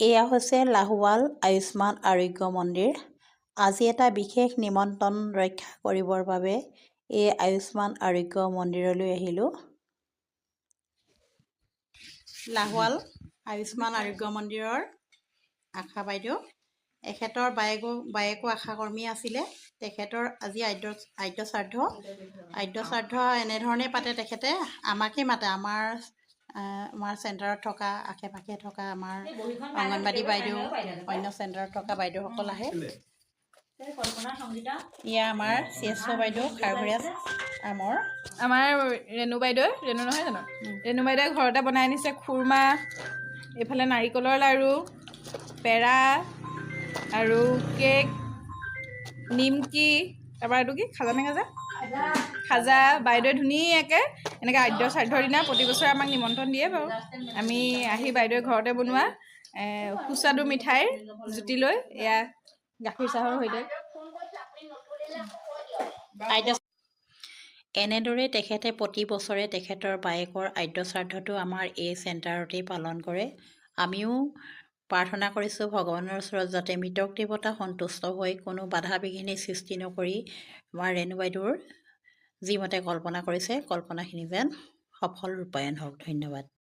এয়া হৈছে লাহোৱাল আয়ুষ্মান আৰোগ্য মন্দিৰ। আজি এটা বিশেষ নিমন্ত্ৰণ ৰক্ষা কৰিবৰ বাবে এই আয়ুষ্মান আৰোগ্য মন্দিৰলৈ আহিলোঁ। লাহোৱাল আয়ুষ্মান আৰোগ্য মন্দিৰৰ আশা বাইদেউ, এখেতৰ বায়েকো আশাকৰ্মী আছিলে। তেখেতৰ আজি আদ্য শ্ৰাদ্ধ এনেধৰণেই পাতে। তেখেতে আমাকেই মাতে, আমাৰ চেণ্টাৰত থকা আশে পাশে থকা আমাৰ অংগনবাড়ী বাইদেউ, অন্য চেণ্টাৰত থকা বাইদেউসকল আহে। এয়া আমাৰ CSO বাইদেউ খাৰঘৰীয়া আমাৰ ৰেণু নহয় জানো? ৰেণু বাইদেৱে ঘৰতে বনাই আনিছে খুৰমা, এইফালে নাৰিকলৰ লাড়ু, পেৰা আৰু কেক, নিমকি, তাৰপৰা এইটো কি খাজা। বাইদেৱে ধুনীয়াকৈ এনেকৈ আদ্য শ্ৰাদ্ধৰ দিনা প্ৰতি বছৰে আমাক নিমন্ত্ৰণ দিয়ে বাৰু। আমি আহি বাইদেৱে ঘৰতে বনোৱা সুস্বাদু মিঠাইৰ জুতি লৈ এয়া গাখীৰ চাহৰ সৈতে এনেদৰে তেখেতে প্ৰতি বছৰে তেখেতৰ বায়েকৰ আদ্য শ্ৰাদ্ধটো আমাৰ এই চেণ্টাৰতেই পালন কৰে। আমিও প্ৰাৰ্থনা কৰিছোঁ ভগৱানৰ ওচৰত যাতে মৃতক দেৱতা সন্তুষ্ট হৈ কোনো বাধা বিঘিনি সৃষ্টি নকৰি আমাৰ ৰেণু বাইদেউৰ যিমতে কল্পনা কৰিছে কল্পনাখিনি যেন সফল ৰূপায়ণ হওক। ধন্যবাদ।